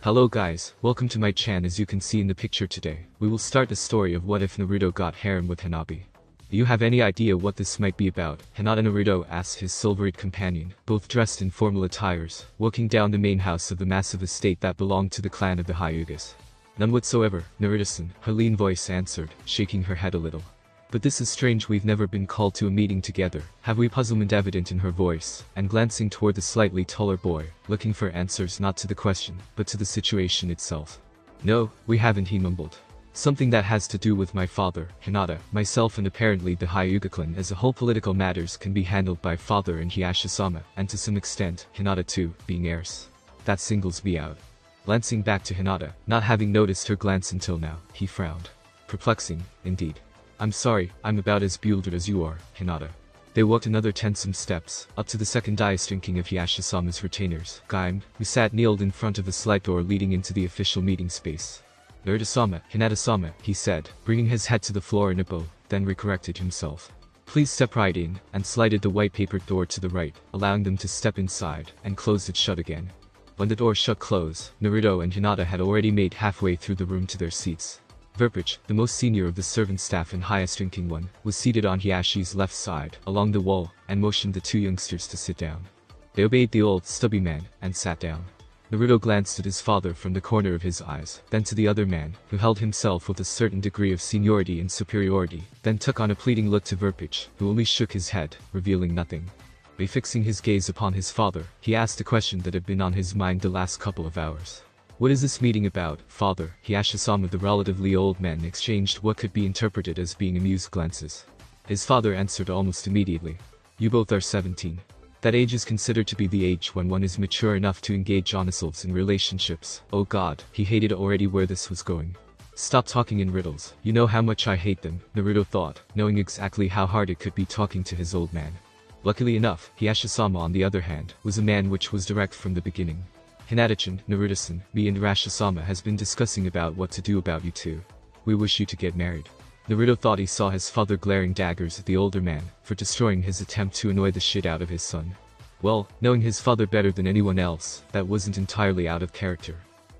Hello guys, welcome to my channel. As you can see in the picture today, we will start the story of what if Naruto got harem with Hanabi. Do you have any idea what this might be about? Hinata. Naruto asks his silvery companion, both dressed in formal attires, walking down the main house of the massive estate that belonged to the clan of the Hyugas. None whatsoever, Naruto-san, her lean voice answered, shaking her head a little. But this is strange, we've never been called to a meeting together. Have we? Puzzlement evident in her voice, and glancing toward the slightly taller boy, looking for answers not to the question, but to the situation itself. No, we haven't, he mumbled. Something that has to do with my father, Hinata, myself, and apparently the Hyuga clan as a whole. Political matters can be handled by father and Hiyashi-sama, and to some extent, Hinata too, being heirs. That singles me out. Glancing back to Hinata, not having noticed her glance until now, he frowned. Perplexing, indeed. I'm sorry, I'm about as bewildered as you are, Hinata. They walked another tensome steps, up to the second dais drinking of Hiyashi-sama's retainers, Gaim, who sat kneeled in front of the slight door leading into the official meeting space. Naruto-sama, Hinata-sama, he said, bringing his head to the floor in a bow, then recorrected himself. Please step right in, and slided the white-papered door to the right, allowing them to step inside, and closed it shut again. When the door shut close, Naruto and Hinata had already made halfway through the room to their seats. Verpich, the most senior of the servant staff and highest ranking one, was seated on Hiyashi's left side, along the wall, and motioned the two youngsters to sit down. They obeyed the old, stubby man, and sat down. Naruto glanced at his father from the corner of his eyes, then to the other man, who held himself with a certain degree of seniority and superiority, then took on a pleading look to Verpich, who only shook his head, revealing nothing. Refixing his gaze upon his father, he asked a question that had been on his mind the last couple of hours. What is this meeting about, father? Hiyashi-sama. The relatively old man exchanged what could be interpreted as being amused glances. His father answered almost immediately. You both are 17. That age is considered to be the age when one is mature enough to engage honestly in relationships. Oh god, he hated already where this was going. Stop talking in riddles, you know how much I hate them, Naruto thought, knowing exactly how hard it could be talking to his old man. Luckily enough, Hiyashi-sama on the other hand, was a man which was direct from the beginning. Hinata-chan, Naruto-san, me and Hiyashi-sama has been discussing about what to do about you two. We wish you to get married. Naruto thought he saw his father glaring daggers at the older man, for destroying his attempt to annoy the shit out of his son. Well, knowing his father better than anyone else, that wasn't entirely out of character.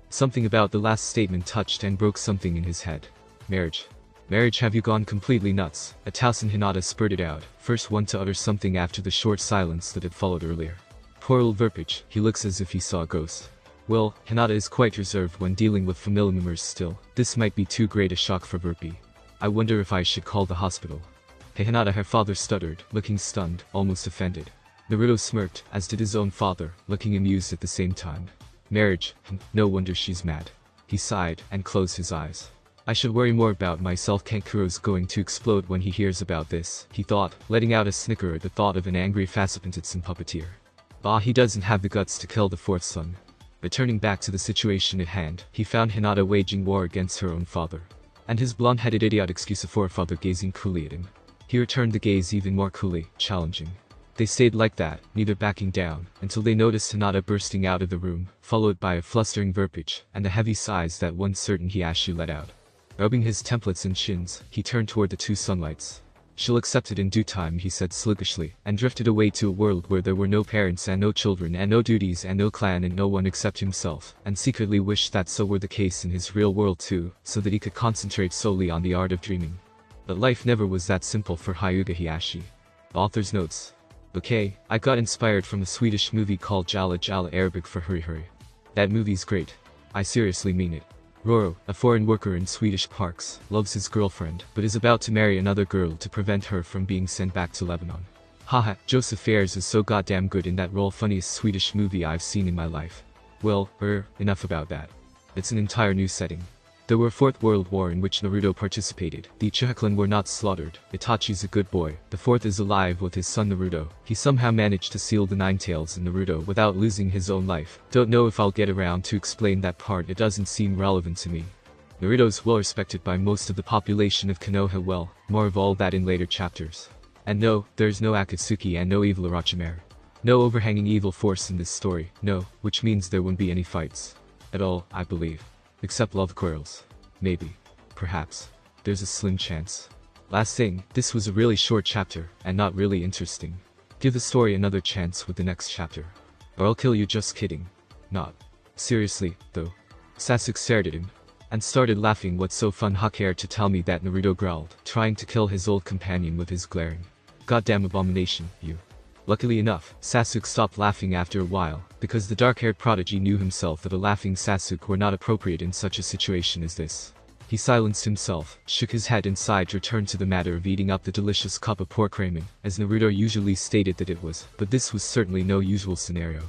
Something about the last statement touched and broke something in his head. Marriage. Marriage, have you gone completely nuts? A Towson. Hinata spurted out, first one to utter something after the short silence that had followed earlier. Poor old Verpich, he looks as if he saw a ghost. Well, Hinata is quite reserved when dealing with familiar members still. This might be too great a shock for Verpy. I wonder if I should call the hospital. Hey Hinata, her father stuttered, looking stunned, almost offended. Naruto smirked, as did his own father, looking amused at the same time. Marriage, no wonder she's mad. He sighed, and closed his eyes. I should worry more about myself. Kankuro's going to explode when he hears about this, he thought, letting out a snicker at the thought of an angry Fassapentitsun puppeteer. Ah, he doesn't have the guts to kill the fourth son. But turning back to the situation at hand, he found Hinata waging war against her own father. And his blonde-headed idiotic father gazing coolly at him. He returned the gaze even more coolly, challenging. They stayed like that, neither backing down, until they noticed Hinata bursting out of the room, followed by a flustering Verpich, and the heavy sighs that one certain Hiyashi let out. Rubbing his templates and shins, he turned toward the two sunlights. She'll accept it in due time, he said sluggishly, and drifted away to a world where there were no parents and no children and no duties and no clan and no one except himself, and secretly wished that so were the case in his real world too, so that he could concentrate solely on the art of dreaming. But life never was that simple for Hyuga Hiyashi. Author's notes. Okay, I got inspired from a Swedish movie called Jala Jala, Arabic for Hurry Hurry. That movie's great. I seriously mean it. Roro, a foreign worker in Swedish parks, loves his girlfriend, but is about to marry another girl to prevent her from being sent back to Lebanon. Haha, Joseph Fares is so goddamn good in that role, funniest Swedish movie I've seen in my life. Well, enough about that. It's an entire new setting. There were a Fourth World War in which Naruto participated. The Uchiha clan were not slaughtered. Itachi's a good boy. The fourth is alive with his son Naruto. He somehow managed to seal the Nine Tails in Naruto without losing his own life. Don't know if I'll get around to explain that part, it doesn't seem relevant to me. Naruto's well respected by most of the population of Konoha. Well, more of all that in later chapters. And no, there's no Akatsuki and no evil Orochimaru. No overhanging evil force in this story, no, which means there won't be any fights. At all, I believe. Except love quarrels. Maybe. Perhaps. There's a slim chance. Last thing, this was a really short chapter, and not really interesting. Give the story another chance with the next chapter. Or I'll kill you, just kidding. Not. Seriously, though. Sasuke stared at him and started laughing. "What's so fun? Care to tell me that?" Naruto growled, trying to kill his old companion with his glaring, "Goddamn abomination, you." Luckily enough, Sasuke stopped laughing after a while, because the dark-haired prodigy knew himself that a laughing Sasuke were not appropriate in such a situation as this. He silenced himself, shook his head and sighed, returned to the matter of eating up the delicious cup of pork ramen, as Naruto usually stated that it was, but this was certainly no usual scenario.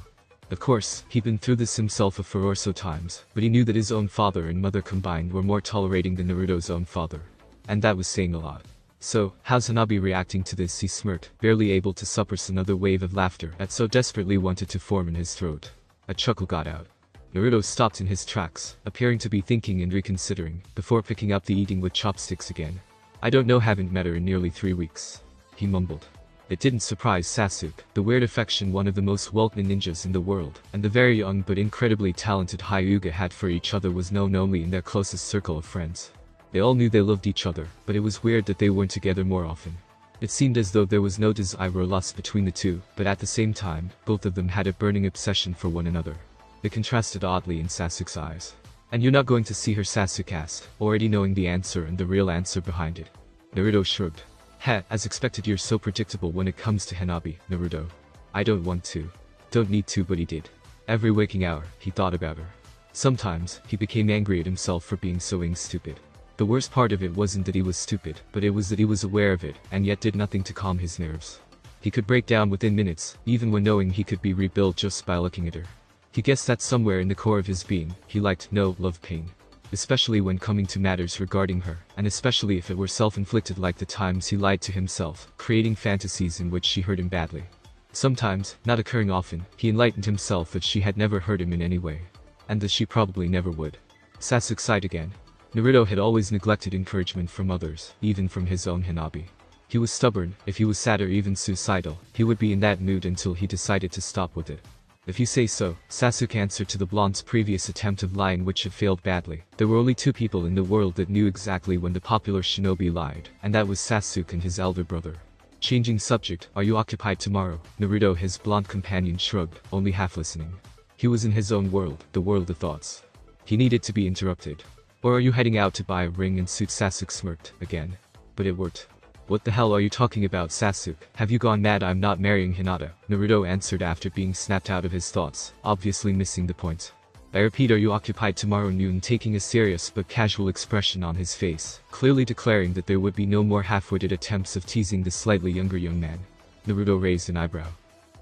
Of course, he'd been through this himself a four or so times, but he knew that his own father and mother combined were more tolerating than Naruto's own father. And that was saying a lot. "So, how's Hanabi reacting to this?" he smirked, barely able to suppress another wave of laughter that so desperately wanted to form in his throat. A chuckle got out. Naruto stopped in his tracks, appearing to be thinking and reconsidering, before picking up the eating with chopsticks again. "I don't know, haven't met her in nearly 3 weeks," he mumbled. It didn't surprise Sasuke, the weird affection one of the most well-known ninjas in the world, and the very young but incredibly talented Hyuga had for each other was known only in their closest circle of friends. They all knew they loved each other, but it was weird that they weren't together more often. It seemed as though there was no desire or lust between the two, but at the same time, both of them had a burning obsession for one another. It contrasted oddly in Sasuke's eyes. "And you're not going to see her?" Sasuke asked, already knowing the answer and the real answer behind it. Naruto shrugged. "Heh, as expected. You're so predictable when it comes to Hanabi, Naruto." "I don't want to." "Don't need to," but he did. Every waking hour, he thought about her. Sometimes, he became angry at himself for being so stupid. The worst part of it wasn't that he was stupid, but it was that he was aware of it, and yet did nothing to calm his nerves. He could break down within minutes, even when knowing he could be rebuilt just by looking at her. He guessed that somewhere in the core of his being, he liked no love pain. Especially when coming to matters regarding her, and especially if it were self-inflicted, like the times he lied to himself, creating fantasies in which she hurt him badly. Sometimes, not occurring often, he enlightened himself that she had never hurt him in any way. And that she probably never would. Sasuke sighed again. Naruto had always neglected encouragement from others, even from his own Hanabi. He was stubborn. If he was sad or even suicidal, he would be in that mood until he decided to stop with it. "If you say so," Sasuke answered to the blonde's previous attempt of lying, which had failed badly. There were only 2 people in the world that knew exactly when the popular shinobi lied, and that was Sasuke and his elder brother. Changing subject, "Are you occupied tomorrow?" Naruto, his blonde companion, shrugged, only half listening. He was in his own world, the world of thoughts. He needed to be interrupted. "Or are you heading out to buy a ring and suit?" Sasuke smirked, again. But it worked. "What the hell are you talking about, Sasuke? Have you gone mad? I'm not marrying Hinata," Naruto answered after being snapped out of his thoughts, obviously missing the point. "I repeat, are you occupied tomorrow noon?" Taking a serious but casual expression on his face, clearly declaring that there would be no more half-witted attempts of teasing the slightly younger young man. Naruto raised an eyebrow.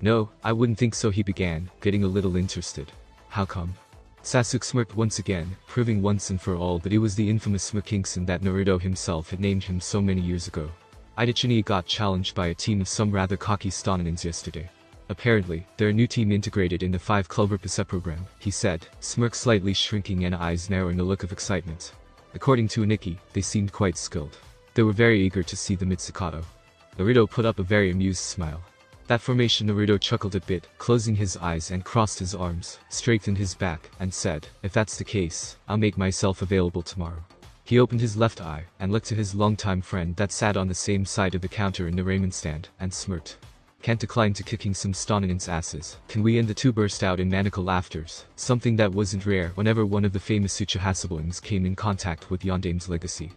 "No, I wouldn't think so," he began, getting a little interested. "How come?" Sasuke smirked once again, proving once and for all that he was the infamous Smirkinson that Naruto himself had named him so many years ago. "Itachi got challenged by a team of some rather cocky Stonanins yesterday. Apparently, they're a new team integrated in the 5 Clover Pisa program," he said, smirk slightly shrinking and eyes narrowing a look of excitement. According to Aniki, they seemed quite skilled. They were very eager to see the Mitsukato. Naruto put up a very amused smile. That formation. Naruto chuckled a bit, closing his eyes and crossed his arms, straightened his back, and said, "If that's the case, I'll make myself available tomorrow." He opened his left eye, and looked to his longtime friend that sat on the same side of the counter in the ramen stand, and smirked. "Can't decline to kicking some Stonanins' asses, can we?" And the two burst out in maniacal laughters, something that wasn't rare whenever one of the famous Uchiha siblings came in contact with Yondame's legacy.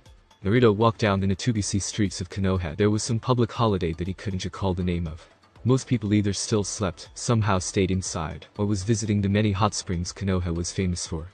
Naruto walked down the Natubisi streets of Konoha. There was some public holiday that he couldn't recall the name of. Most people either still slept, somehow stayed inside, or was visiting the many hot springs Konoha was famous for.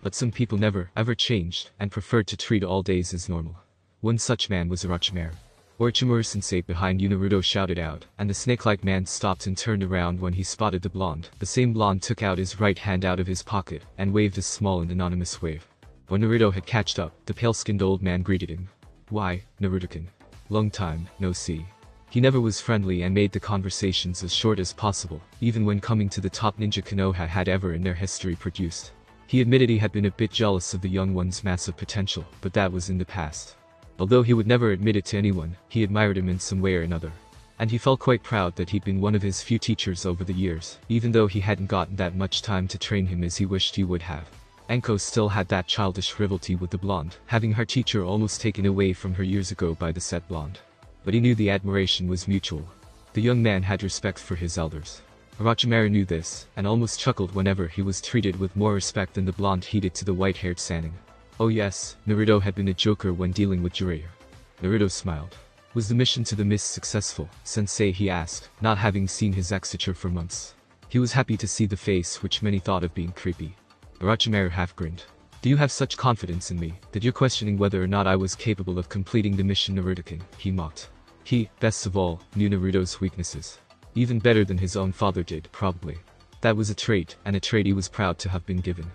But some people never, ever changed, and preferred to treat all days as normal. One such man was Orochimaru. "Orochimaru-sensei," behind you, Naruto shouted out, and the snake-like man stopped and turned around when he spotted the blonde. The same blonde took out his right hand out of his pocket, and waved a small and anonymous wave. When Naruto had catched up, the pale-skinned old man greeted him. "Why, Naruto-kun. Long time, no see." He never was friendly and made the conversations as short as possible, even when coming to the top ninja Konoha had ever in their history produced. He admitted he had been a bit jealous of the young one's massive potential, but that was in the past. Although he would never admit it to anyone, he admired him in some way or another. And he felt quite proud that he'd been one of his few teachers over the years, even though he hadn't gotten that much time to train him as he wished he would have. Anko still had that childish rivalry with the blonde, having her teacher almost taken away from her years ago by the said blonde. But he knew the admiration was mutual. The young man had respect for his elders. Orochimaru knew this, and almost chuckled whenever he was treated with more respect than the blonde heeded to the white-haired Sannin. Oh yes, Naruto had been a joker when dealing with Jiraiya. Naruto smiled. Was the mission to the mist successful, sensei, he asked, not having seen his ex-teacher for months. He was happy to see the face which many thought of being creepy. Orochimaru half grinned. Do you have such confidence in me, that you're questioning whether or not I was capable of completing the mission, Naruto-kun? He mocked. He, best of all, knew Naruto's weaknesses. Even better than his own father did, probably. That was a trait, and a trait he was proud to have been given.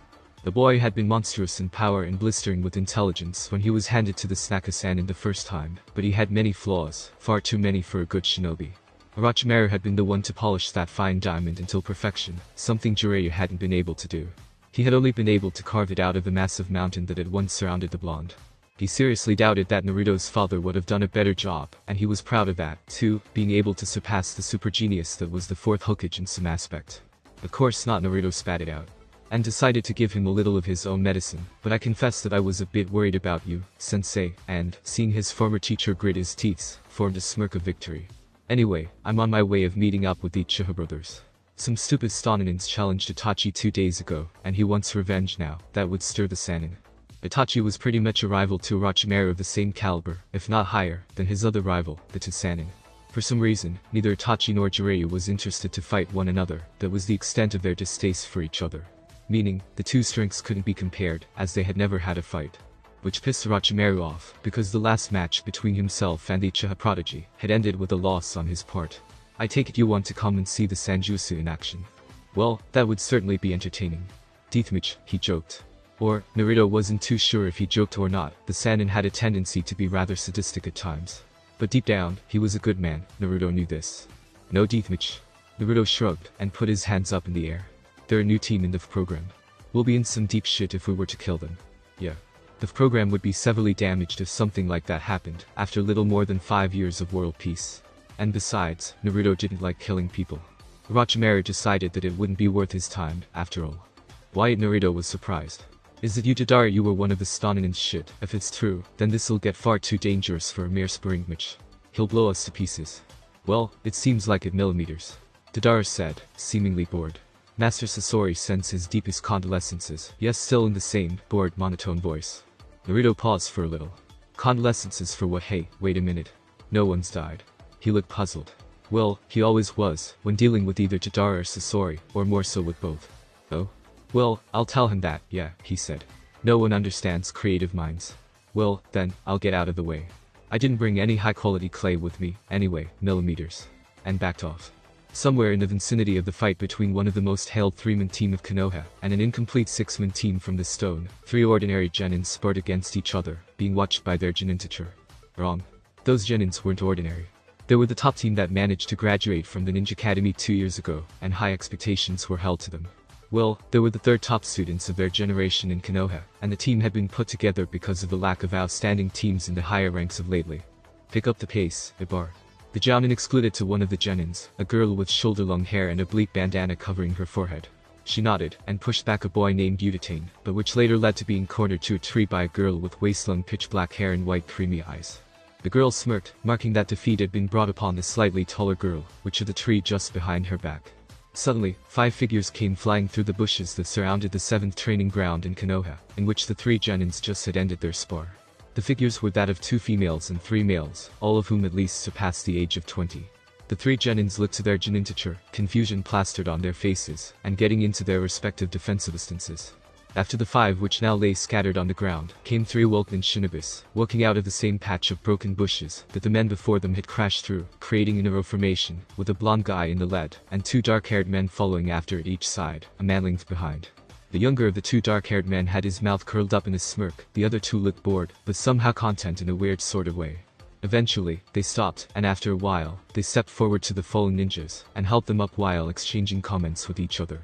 The boy had been monstrous in power and blistering with intelligence when he was handed to the Sannin the first time, but he had many flaws, far too many for a good shinobi. Orochimaru had been the one to polish that fine diamond until perfection, something Jiraiya hadn't been able to do. He had only been able to carve it out of the massive mountain that had once surrounded the blonde. He seriously doubted that Naruto's father would have done a better job, and he was proud of that, too, being able to surpass the super genius that was the fourth Hokage in some aspect. Of course not, Naruto spat it out, and decided to give him a little of his own medicine, but I confess that I was a bit worried about you, sensei, and, seeing his former teacher grit his teeth, formed a smirk of victory. Anyway, I'm on my way of meeting up with the Uchiha brothers. Some stupid Stonanins challenged Itachi 2 days ago, and he wants revenge now. That would stir the Sannin. Itachi was pretty much a rival to Orochimaru of the same caliber, if not higher, than his other rival, the two Sannin. For some reason, neither Itachi nor Jiraiya was interested to fight one another. That was the extent of their distaste for each other. Meaning, the two strengths couldn't be compared, as they had never had a fight. Which pissed Orochimaru off, because the last match between himself and the Uchiha prodigy had ended with a loss on his part. I take it you want to come and see the Sanjutsu in action. Well, that would certainly be entertaining. Deathmatch, he joked. Or, Naruto wasn't too sure if he joked or not. The Sannin had a tendency to be rather sadistic at times. But deep down, he was a good man. Naruto knew this. No deathmatch. Naruto shrugged and put his hands up in the air. They're a new team in the program. We'll be in some deep shit if we were to kill them. Yeah. The program would be severely damaged if something like that happened, after little more than 5 years of world peace. And besides, Naruto didn't like killing people. Orochimaru decided that it wouldn't be worth his time, after all. Why? Naruto was surprised. Is it you, Tadara? You were one of the Stonanins? Shit. If it's true, then this'll get far too dangerous for a mere sparring match. He'll blow us to pieces. Well, it seems like it, millimeters. Tadara said, seemingly bored. Master Sasori sends his deepest condolences, yes, still in the same, bored, monotone voice. Naruto paused for a little. Condolences for what? Hey, wait a minute. No one's died. He looked puzzled. Well, he always was, when dealing with either Tadara or Sasori, or more so with both. Oh? Well, I'll tell him that, yeah, he said. No one understands creative minds. Well, then, I'll get out of the way. I didn't bring any high-quality clay with me, anyway, millimeters. And backed off. Somewhere in the vicinity of the fight between one of the most hailed 3-man team of Konoha and an incomplete 6-man team from the stone, 3 ordinary genins sparred against each other, being watched by their genin teacher. Wrong. Those genins weren't ordinary. They were the top team that managed to graduate from the Ninja Academy 2 years ago, and high expectations were held to them. Well, they were the 3rd top students of their generation in Konoha, and the team had been put together because of the lack of outstanding teams in the higher ranks of lately. Pick up the pace, Ibar. The Jounin excluded to one of the genins, a girl with shoulder-long hair and a bleak bandana covering her forehead. She nodded, and pushed back a boy named Butane, but which later led to being cornered to a tree by a girl with waist-long pitch-black hair and white creamy eyes. The girl smirked, marking that defeat had been brought upon the slightly taller girl, which of the tree just behind her back. Suddenly, 5 figures came flying through the bushes that surrounded the 7th training ground in Konoha, in which the 3 genins just had ended their spar. The figures were that of 2 females and 3 males, all of whom at least surpassed the age of 20. The 3 genins looked to their genin teacher, confusion plastered on their faces, and getting into their respective defensive stances. After the 5 which now lay scattered on the ground, came 3 Woken shinobis, walking out of the same patch of broken bushes that the men before them had crashed through, creating an arrow formation, with a blonde guy in the lead, and 2 dark-haired men following after at each side, a man length behind. The younger of the 2 dark-haired men had his mouth curled up in a smirk, the other 2 looked bored, but somehow content in a weird sort of way. Eventually, they stopped, and after a while, they stepped forward to the fallen ninjas, and helped them up while exchanging comments with each other.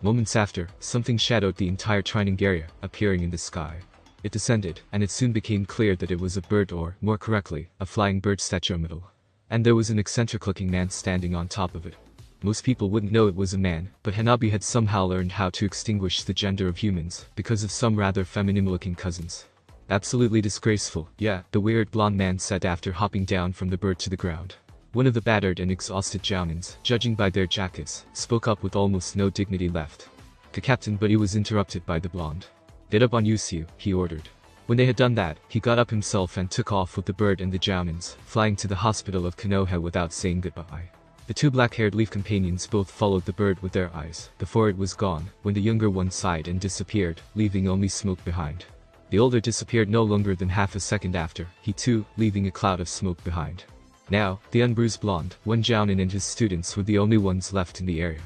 Moments after, something shadowed the entire training area, appearing in the sky. It descended, and it soon became clear that it was a bird or, more correctly, a flying bird statue middle. And there was an eccentric-looking man standing on top of it. Most people wouldn't know it was a man, but Hanabi had somehow learned how to extinguish the gender of humans, because of some rather feminine-looking cousins. Absolutely disgraceful, yeah, the weird blonde man said after hopping down from the bird to the ground. One of the battered and exhausted Jounins, judging by their jackets, spoke up with almost no dignity left. Captain, but he was interrupted by the blonde. "Get up on Yusyu," he ordered. When they had done that, he got up himself and took off with the bird and the Jounins, flying to the hospital of Konoha without saying goodbye. The two black-haired leaf companions both followed the bird with their eyes, before it was gone, when the younger one sighed and disappeared, leaving only smoke behind. The older disappeared no longer than half a second after, he too, leaving a cloud of smoke behind. Now, the unbruised blonde, one Jounin and his students were the only ones left in the area.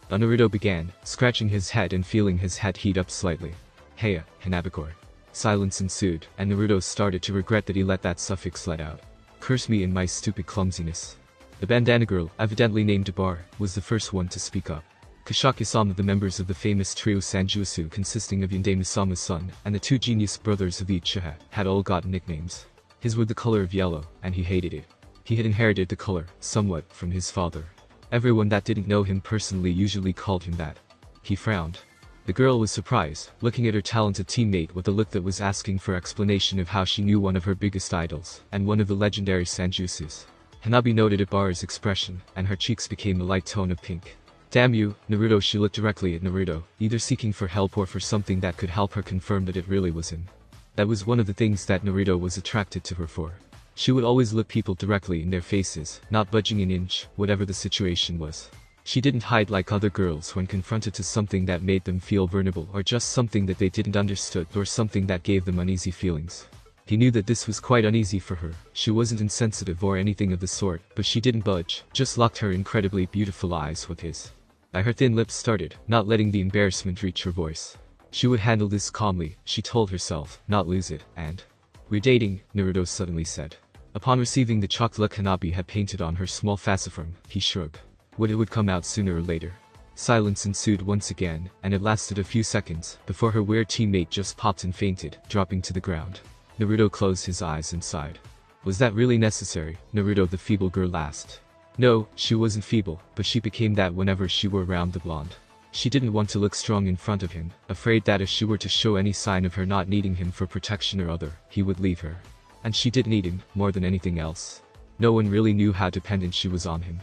Naruto began, scratching his head and feeling his head heat up slightly. "Heya, Hanabikor." Silence ensued, and Naruto started to regret that he let that suffix let out. "Curse me and my stupid clumsiness." The bandana girl, evidently named Bar, was the first one to speak up. Kashaki-sama, the members of the famous trio Sanjutsu consisting of Yandere-sama's son, and the two genius brothers of Ichiha, had all got nicknames. His were the color of yellow, and he hated it. He had inherited the color, somewhat, from his father. Everyone that didn't know him personally usually called him that. He frowned. The girl was surprised, looking at her talented teammate with a look that was asking for explanation of how she knew one of her biggest idols, and one of the legendary Sanjutsus. Hanabi noted Ibarra's expression, and her cheeks became a light tone of pink. "Damn you, Naruto," she looked directly at Naruto, either seeking for help or for something that could help her confirm that it really was him. That was one of the things that Naruto was attracted to her for. She would always look people directly in their faces, not budging an inch, whatever the situation was. She didn't hide like other girls when confronted to something that made them feel vulnerable or just something that they didn't understood or something that gave them uneasy feelings. He knew that this was quite uneasy for her. She wasn't insensitive or anything of the sort, but she didn't budge, just locked her incredibly beautiful eyes with his. Her thin lips started, not letting the embarrassment reach her voice. She would handle this calmly, she told herself, not lose it, and... "We're dating," Naruto suddenly said. Upon receiving the chocolate Hanabi had painted on her small falciform, he shrugged. It would come out sooner or later. Silence ensued once again, and it lasted a few seconds, before her weird teammate just popped and fainted, dropping to the ground. Naruto closed his eyes and sighed. "Was that really necessary?" Naruto, the feeble girl, asked. No, she wasn't feeble, but she became that whenever she were around the blonde. She didn't want to look strong in front of him, afraid that if she were to show any sign of her not needing him for protection or other, he would leave her. And she did need him, more than anything else. No one really knew how dependent she was on him.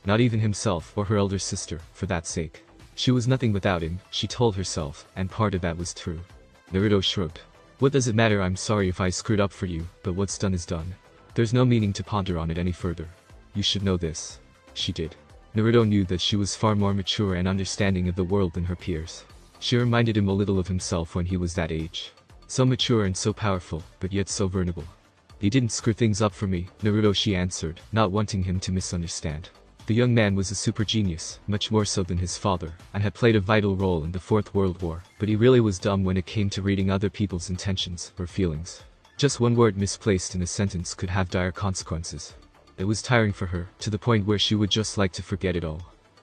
Not even himself or her elder sister, for that sake. She was nothing without him, she told herself, and part of that was true. Naruto shrugged. "What does it matter? I'm sorry if I screwed up for you, but what's done is done. There's no meaning to ponder on it any further. You should know this." She did. Naruto knew that she was far more mature and understanding of the world than her peers. She reminded him a little of himself when he was that age. So mature and so powerful, but yet so vulnerable. "You didn't screw things up for me, Naruto," she answered, not wanting him to misunderstand. The young man was a super genius, much more so than his father, and had played a vital role in the Fourth World War, but he really was dumb when it came to reading other people's intentions or feelings. Just one word misplaced in a sentence could have dire consequences. It was tiring for her, to the point where she would just like to forget it all.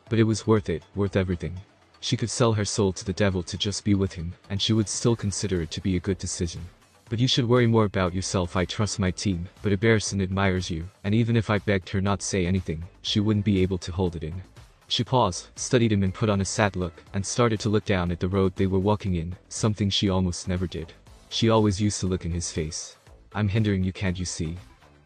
But it was worth it, worth everything. She could sell her soul to the devil to just be with him, and she would still consider it to be a good decision. "But you should worry more about yourself. I trust my team, but Ibarra-san admires you, and even if I begged her not say anything, she wouldn't be able to hold it in." She paused, studied him and put on a sad look, and started to look down at the road they were walking in, something she almost never did. She always used to look in his face. "I'm hindering you, can't you see?"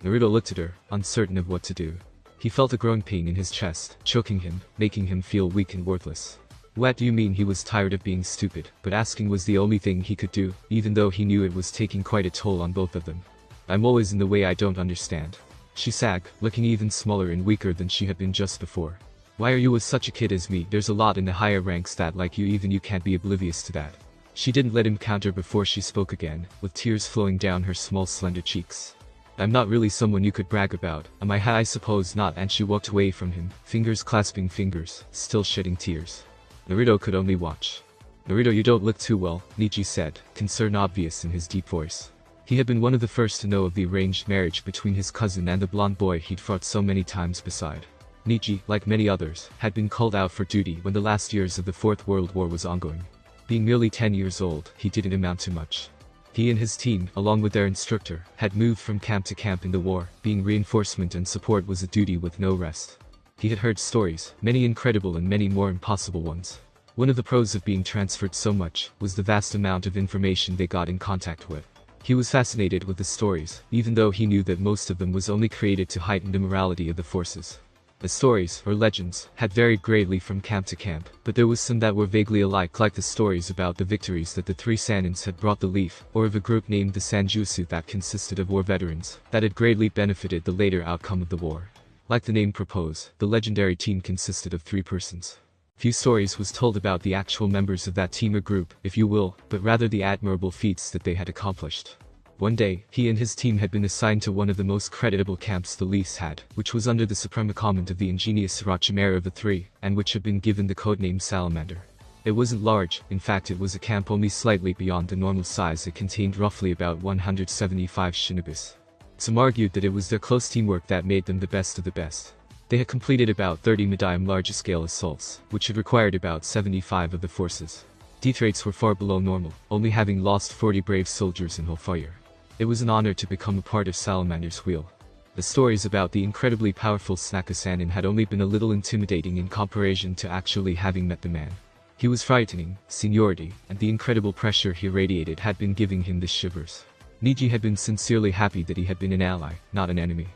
Naruto looked at her, uncertain of what to do. He felt a growing pain in his chest, choking him, making him feel weak and worthless. What do you mean? He was tired of being stupid, but asking was the only thing he could do, even though he knew it was taking quite a toll on both of them. "I'm always in the way. I don't understand." She sagged, looking even smaller and weaker than she had been just before. "Why are you with such a kid as me? There's a lot in the higher ranks that like you, even you can't be oblivious to that." She didn't let him counter before she spoke again, with tears flowing down her small slender cheeks. "I'm not really someone you could brag about, am I? I suppose not," and she walked away from him, fingers clasping fingers, still shedding tears. Naruto could only watch. "Naruto, you don't look too well," Neji said, concern obvious in his deep voice. He had been one of the first to know of the arranged marriage between his cousin and the blonde boy he'd fought so many times beside. Neji, like many others, had been called out for duty when the last years of the Fourth World War was ongoing. Being merely 10 years old, he didn't amount to much. He and his team, along with their instructor, had moved from camp to camp in the war. Being reinforcement and support was a duty with no rest. He had heard stories, many incredible and many more impossible ones. One of the pros of being transferred so much was the vast amount of information they got in contact with. He was fascinated with the stories, even though he knew that most of them was only created to heighten the morality of the forces. The stories, or legends, had varied greatly from camp to camp, but there was some that were vaguely alike, like the stories about the victories that the three Sanins had brought the leaf, or of a group named the Sanjutsu that consisted of war veterans, that had greatly benefited the later outcome of the war. Like the name propose, the legendary team consisted of 3 persons. Few stories was told about the actual members of that team or group, if you will, but rather the admirable feats that they had accomplished. One day, he and his team had been assigned to one of the most creditable camps the leafs had, which was under the supreme command of the ingenious Orochimaru of the 3, and which had been given the codename Salamander. It wasn't large, in fact it was a camp only slightly beyond the normal size. It contained roughly about 175 shinobis. Some argued that it was their close teamwork that made them the best of the best. They had completed about 30 medium large-scale assaults, which had required about 75 of the forces. Death rates were far below normal, only having lost 40 brave soldiers in whole fire. It was an honor to become a part of Salamander's wheel. The stories about the incredibly powerful Snaka-Sanin had only been a little intimidating in comparison to actually having met the man. He was frightening, seniority, and the incredible pressure he radiated had been giving him the shivers. Niji had been sincerely happy that he had been an ally, not an enemy.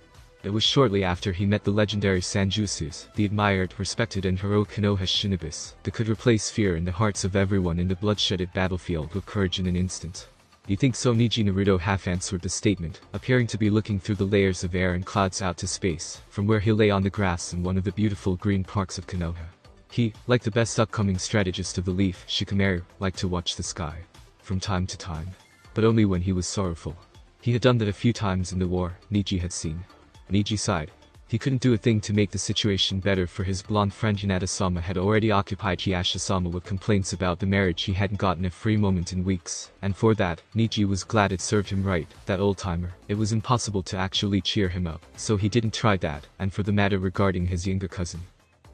It was shortly after he met the legendary Sanjutsus, the admired, respected and heroic Konoha shinobis, that could replace fear in the hearts of everyone in the bloodshedded battlefield with courage in an instant. You think so? Niji Naruto half-answered the statement, appearing to be looking through the layers of air and clouds out to space, from where he lay on the grass in one of the beautiful green parks of Konoha. He, like the best upcoming strategist of the leaf, Shikamaru, liked to watch the sky. From time to time. But only when he was sorrowful. He had done that a few times in the war, Niji had seen. Niji sighed. He couldn't do a thing to make the situation better, for his blonde friend Hinata-sama had already occupied Hiyashisa-sama with complaints about the marriage. He hadn't gotten a free moment in weeks, and for that, Niji was glad it served him right, that old-timer. It was impossible to actually cheer him up, so he didn't try that, and for the matter regarding his younger cousin.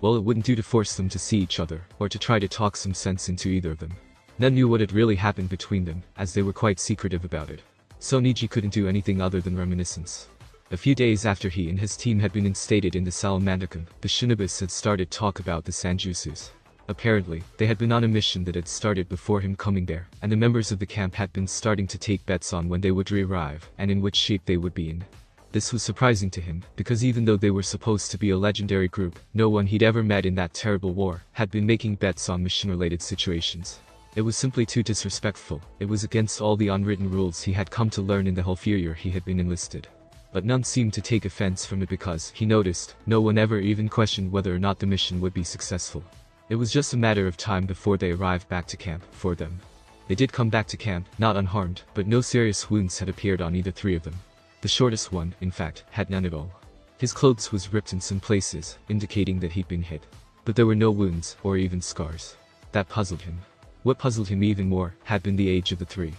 Well, it wouldn't do to force them to see each other, or to try to talk some sense into either of them. None knew what had really happened between them, as they were quite secretive about it. So Niji couldn't do anything other than reminiscence. A few days after he and his team had been instated in the Salamander camp, the shinobis had started talk about the Sanjutsus. Apparently, they had been on a mission that had started before him coming there, and the members of the camp had been starting to take bets on when they would re-arrive, and in which shape they would be in. This was surprising to him, because even though they were supposed to be a legendary group, no one he'd ever met in that terrible war had been making bets on mission-related situations. It was simply too disrespectful. It was against all the unwritten rules he had come to learn in the whole few year he had been enlisted. But none seemed to take offense from it, because, he noticed, no one ever even questioned whether or not the mission would be successful. It was just a matter of time before they arrived back to camp, for them. They did come back to camp, not unharmed, but no serious wounds had appeared on either 3 of them. The shortest one, in fact, had none at all. His clothes was ripped in some places, indicating that he'd been hit. But there were no wounds, or even scars. That puzzled him. What puzzled him even more, had been the age of the 3.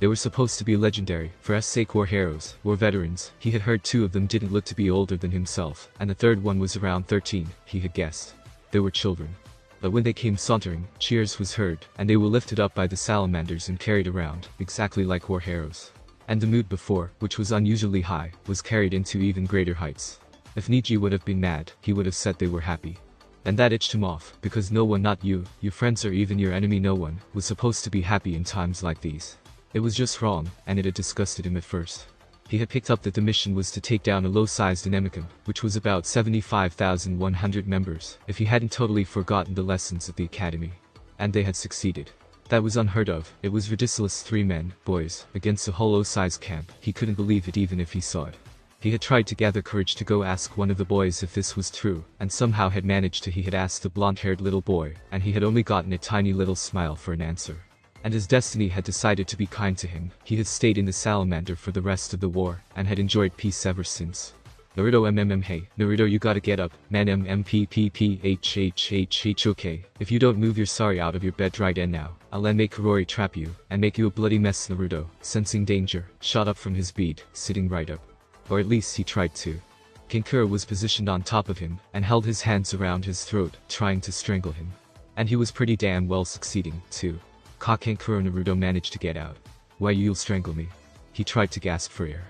They were supposed to be legendary, for s sake war heroes, war veterans. He had heard 2 of them didn't look to be older than himself, and the 3rd one was around 13, he had guessed. They were children. But when they came sauntering, cheers was heard, and they were lifted up by the salamanders and carried around, exactly like war heroes. And the mood before, which was unusually high, was carried into even greater heights. If Niji would have been mad, he would have said they were happy. And that itched him off, because no one, not you, your friends or even your enemy, no one, was supposed to be happy in times like these. It was just wrong, and it had disgusted him at first. He had picked up that the mission was to take down a low-sized anemicum, which was about 75,100 members, if he hadn't totally forgotten the lessons at the academy. And they had succeeded. That was unheard of. It was ridiculous. 3 men, boys, against a whole low-sized camp. He couldn't believe it even if he saw it. He had tried to gather courage to go ask one of the boys if this was true, and somehow had managed to. He had asked the blonde-haired little boy, and he had only gotten a tiny little smile for an answer. And his destiny had decided to be kind to him. He had stayed in the Salamander for the rest of the war, and had enjoyed peace ever since. Naruto hey, Naruto, you gotta get up, man. Okay. If you don't move your sorry out of your bed right now, I'll make Karori trap you, and make you a bloody mess. Naruto, sensing danger, shot up from his bed, sitting right up. Or at least he tried to. Kankura was positioned on top of him, and held his hands around his throat, trying to strangle him. And he was pretty damn well succeeding, too. Kankura. Naruto managed to get out. Why, you'll strangle me? He tried to gasp for air.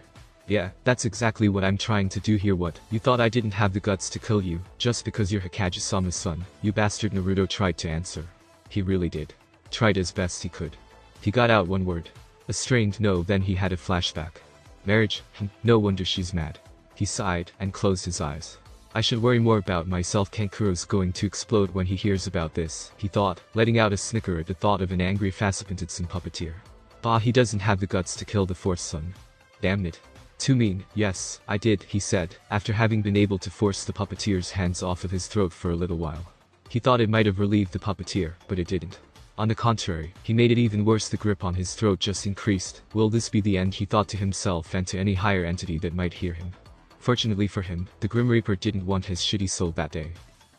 Yeah, that's exactly what I'm trying to do here. What, you thought I didn't have the guts to kill you, just because you're Hokage-sama's son, you bastard? Naruto tried to answer. He really did. Tried as best he could. He got out one word. A strained no, then he had a flashback. Marriage? No wonder she's mad. He sighed and closed his eyes. I should worry more about myself. Kankuro's going to explode when he hears about this, he thought, letting out a snicker at the thought of an angry Fassapintetsun puppeteer. Bah, he doesn't have the guts to kill the fourth son. Damn it. Too mean. Yes, I did, he said, after having been able to force the puppeteer's hands off of his throat for a little while. He thought it might have relieved the puppeteer, but it didn't. On the contrary, he made it even worse. The grip on his throat just increased. Will this be the end, he thought to himself and to any higher entity that might hear him. Fortunately for him, the Grim Reaper didn't want his shitty soul that day.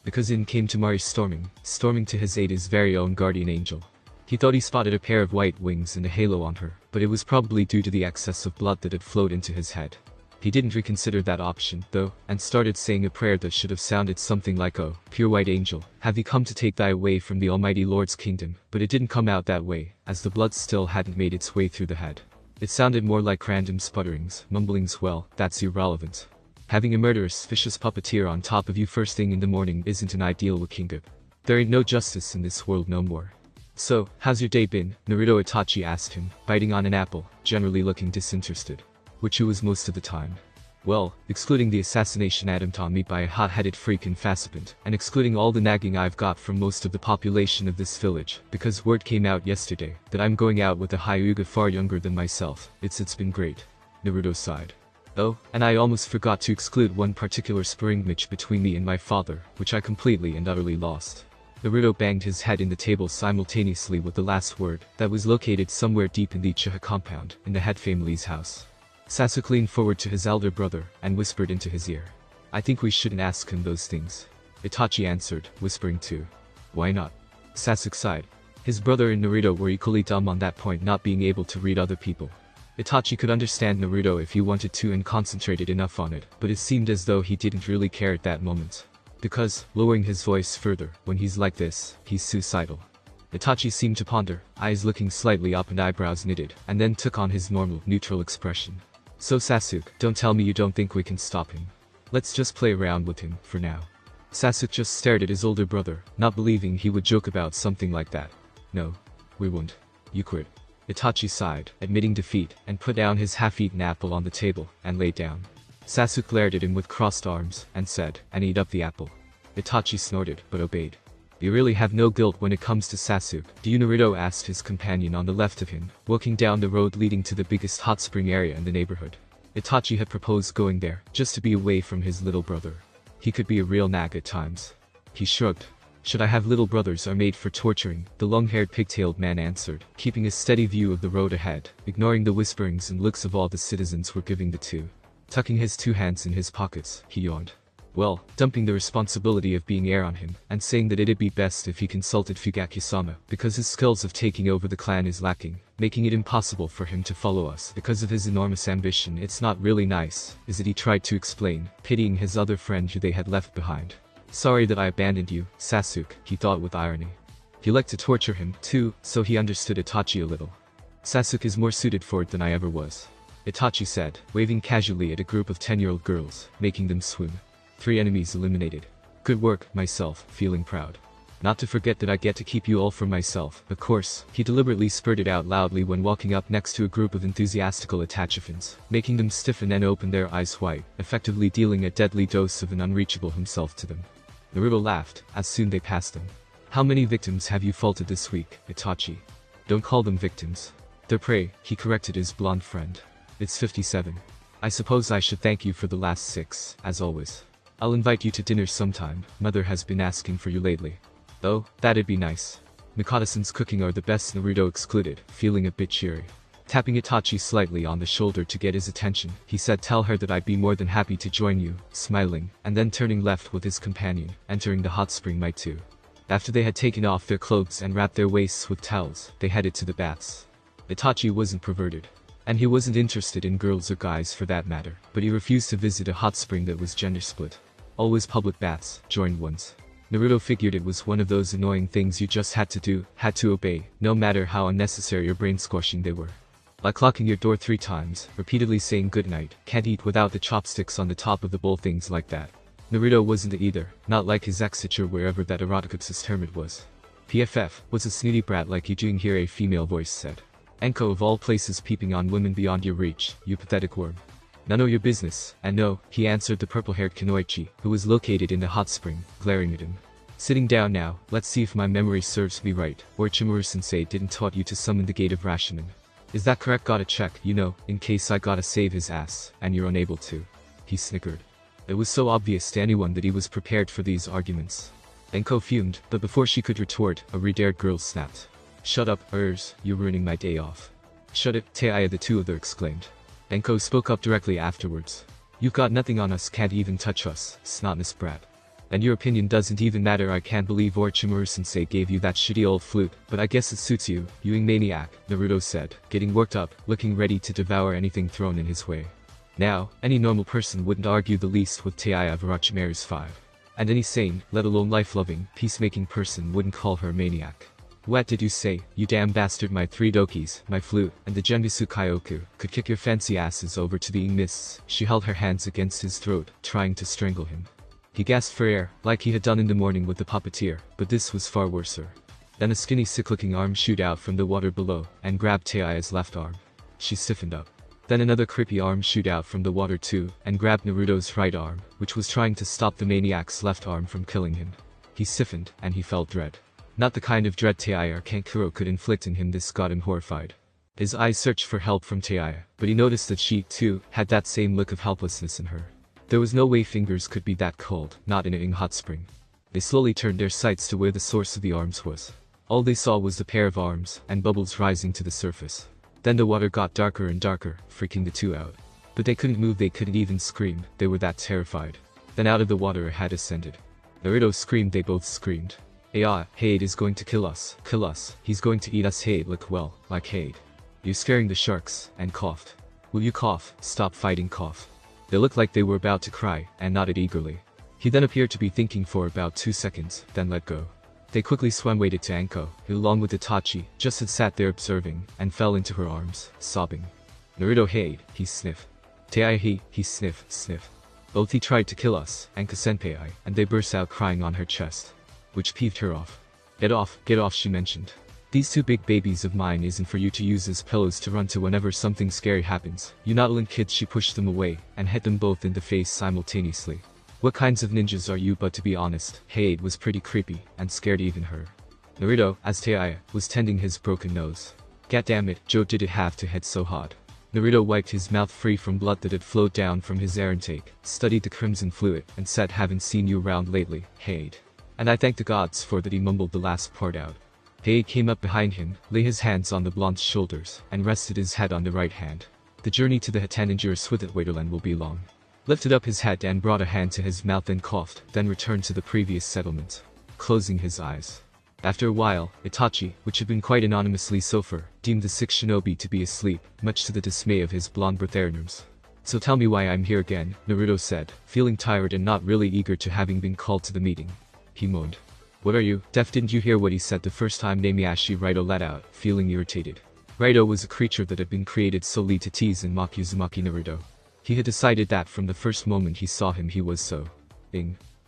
Because in came Tamari storming to his aid his very own guardian angel. He thought he spotted a pair of white wings and a halo on her, but it was probably due to the excess of blood that had flowed into his head. He didn't reconsider that option, though, and started saying a prayer that should have sounded something like, "Oh, pure white angel, have you come to take thy away from the Almighty Lord's kingdom?" But it didn't come out that way, as the blood still hadn't made its way through the head. It sounded more like random sputterings, mumblings. Well, that's irrelevant. Having a murderous, vicious puppeteer on top of you first thing in the morning isn't an ideal Wakingub. There ain't no justice in this world no more. So, how's your day been? Naruto Itachi asked him, biting on an apple, generally looking disinterested. Which he was most of the time. Well, excluding the assassination attempt on me by a hot-headed freak in Fassapint, and excluding all the nagging I've got from most of the population of this village, because word came out yesterday that I'm going out with a Hyuga far younger than myself, it's been great. Naruto sighed. Oh, and I almost forgot to exclude one particular sparring match between me and my father, which I completely and utterly lost. Naruto banged his head in the table simultaneously with the last word, that was located somewhere deep in the Uchiha compound, in the head family's house. Sasuke leaned forward to his elder brother, and whispered into his ear. I think we shouldn't ask him those things. Itachi answered, whispering too. Why not? Sasuke sighed. His brother and Naruto were equally dumb on that point, not being able to read other people. Itachi could understand Naruto if he wanted to and concentrated enough on it, but it seemed as though he didn't really care at that moment. Because, lowering his voice further, when he's like this, he's suicidal. Itachi seemed to ponder, eyes looking slightly up and eyebrows knitted, and then took on his normal, neutral expression. So Sasuke, don't tell me you don't think we can stop him. Let's just play around with him, for now. Sasuke just stared at his older brother, not believing he would joke about something like that. No. We won't. You quit. Itachi sighed, admitting defeat, and put down his half-eaten apple on the table, and lay down. Sasuke glared at him with crossed arms, and said, and eat up the apple. Itachi snorted, but obeyed. You really have no guilt when it comes to Sasuke, do you? Naruto asked his companion on the left of him, walking down the road leading to the biggest hot spring area in the neighborhood. Itachi had proposed going there, just to be away from his little brother. He could be a real nag at times. He shrugged. Should I have little brothers are made for torturing, the long-haired pigtailed man answered, keeping a steady view of the road ahead, ignoring the whisperings and looks of all the citizens were giving the two. Tucking his two hands in his pockets, he yawned. Well, dumping the responsibility of being heir on him, and saying that it'd be best if he consulted Fugaki-sama, because his skills of taking over the clan is lacking, making it impossible for him to follow us because of his enormous ambition. It's not really nice, is it? He tried to explain, pitying his other friend who they had left behind. Sorry that I abandoned you, Sasuke, he thought with irony. He liked to torture him, too, so he understood Itachi a little. Sasuke is more suited for it than I ever was, Itachi said, waving casually at a group of 10-year-old girls, making them swoon. 3 enemies eliminated. Good work, myself, feeling proud. Not to forget that I get to keep you all for myself, of course, he deliberately spurted out loudly when walking up next to a group of enthusiastical attachants, making them stiffen and open their eyes wide, effectively dealing a deadly dose of an unreachable himself to them. Naruto laughed, as soon they passed them. How many victims have you faulted this week, Itachi? Don't call them victims. They're prey, he corrected his blonde friend. It's 57. I suppose I should thank you for the last 6, as always. I'll invite you to dinner sometime, Mother has been asking for you lately. Oh, that'd be nice. Mikata-san's cooking are the best, Naruto excluded, feeling a bit cheery. Tapping Itachi slightly on the shoulder to get his attention, he said, tell her that I'd be more than happy to join you, smiling, and then turning left with his companion, entering the hot spring might too. After they had taken off their clothes and wrapped their waists with towels, they headed to the baths. Itachi wasn't perverted. And he wasn't interested in girls or guys for that matter, but he refused to visit a hot spring that was gender split. Always public baths, joined ones. Naruto figured it was one of those annoying things you just had to do, had to obey, no matter how unnecessary or brain-squashing they were. Like locking your door 3 times, repeatedly saying goodnight, can't eat without the chopsticks on the top of the bowl, things like that. Naruto wasn't either, not like his ex or wherever that eroticus hermit was. PFF was a snooty brat like you doing here, a female voice said. Enko of all places peeping on women beyond your reach, you pathetic worm. None of your business, and no, he answered the purple-haired Kunoichi, who was located in the hot spring, glaring at him. Sitting down now, let's see if my memory serves me right, Orochimaru-sensei didn't taught you to summon the gate of Rashomon. Is that correct? Gotta check, in case I gotta save his ass, and you're unable to. He snickered. It was so obvious to anyone that he was prepared for these arguments. Enko fumed, but before she could retort, a red-haired girl snapped. Shut up, you're ruining my day off. Shut it, Teiya, the two of them exclaimed. Enko spoke up directly afterwards. You've got nothing on us, can't even touch us, snotness brat. And your opinion doesn't even matter. I can't believe Orochimaru-sensei gave you that shitty old flute, but I guess it suits you, you maniac, Naruto said, getting worked up, looking ready to devour anything thrown in his way. Now, any normal person wouldn't argue the least with Teiya of Orochimaru's 5. And any sane, let alone life-loving, peacemaking person wouldn't call her a maniac. What did you say, you damn bastard? My 3 dokis, my flute, and the Genbutsu Kyoku could kick your fancy asses over to the mists. She held her hands against his throat, trying to strangle him. He gasped for air, like he had done in the morning with the puppeteer, but this was far worser. Then a skinny sick-looking arm shoot out from the water below, and grabbed Teiya's left arm. She stiffened up. Then another creepy arm shoot out from the water too, and grabbed Naruto's right arm, which was trying to stop the maniac's left arm from killing him. He stiffened, and he felt dread. Not the kind of dread Teiya or Kankuro could inflict in him. This got him horrified. His eyes searched for help from Teiya, but he noticed that she, too, had that same look of helplessness in her. There was no way fingers could be that cold, not in a hot spring. They slowly turned their sights to where the source of the arms was. All they saw was the pair of arms, and bubbles rising to the surface. Then the water got darker and darker, freaking the two out. But they couldn't move, they couldn't even scream, they were that terrified. Then out of the water a head ascended. Naruto screamed, they both screamed. Hade is going to kill us, he's going to eat us. Hade looked well, like Hade. You're scaring the sharks, and coughed. Will you cough, stop fighting, cough. They looked like they were about to cry, and nodded eagerly. He then appeared to be thinking for about 2 seconds, then let go. They quickly swam waited to Anko, who along with Itachi, just had sat there observing, and fell into her arms, sobbing. Naruto Hade, he sniffed. Teiya he sniff. Both he tried to kill us, Anko-senpai, and they burst out crying on her chest. Which peeved her off. Get off, she mentioned. These 2 big babies of mine isn't for you to use as pillows to run to whenever something scary happens. You naughty kids. She pushed them away, and hit them both in the face simultaneously. What kinds of ninjas are you? But to be honest, Hade was pretty creepy, and scared even her. Naruto, as Teiya, was tending his broken nose. God damn it, Joe, did it have to head so hot? Naruto wiped his mouth free from blood that had flowed down from his air intake, studied the crimson fluid, and said, haven't seen you around lately, Hade. And I thank the gods for that. He mumbled the last part out. Hade came up behind him, lay his hands on the blonde's shoulders, and rested his head on the right hand. The journey to the Hatanagura with Waiterland will be long. Lifted up his head and brought a hand to his mouth and coughed, then returned to the previous settlement, closing his eyes. After a while, Itachi, which had been quite anonymously so far, deemed the 6 shinobi to be asleep, much to the dismay of his blonde Breatharians. So tell me why I'm here again, Naruto said, feeling tired and not really eager to having been called to the meeting. He moaned. What are you, deaf? Didn't you hear what he said the first time? Namiashi Raito let out, feeling irritated. Raito was a creature that had been created solely to tease and mock Uzumaki Naruto. He had decided that from the first moment he saw him he was so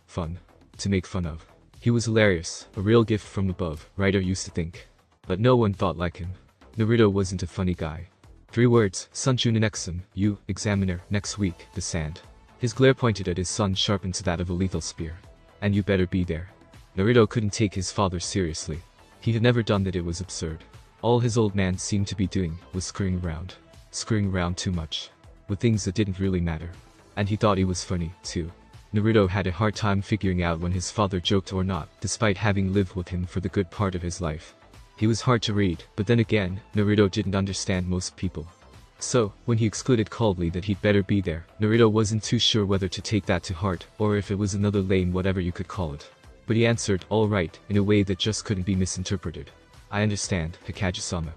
fun to make fun of. He was hilarious, a real gift from above, Raito used to think. But no one thought like him. Naruto wasn't a funny guy. 3 words, Sunchunin exam, you, examiner, next week, the sand. His glare pointed at his son sharpened to that of a lethal spear. And you better be there. Naruto couldn't take his father seriously. He had never done that, it was absurd. All his old man seemed to be doing was screwing around too much. With things that didn't really matter. And he thought he was funny, too. Naruto had a hard time figuring out when his father joked or not, despite having lived with him for the good part of his life. He was hard to read, but then again, Naruto didn't understand most people. So, when he excluded coldly that he'd better be there, Naruto wasn't too sure whether to take that to heart, or if it was another lame whatever you could call it. But he answered, all right, in a way that just couldn't be misinterpreted. I understand, Hikage-sama.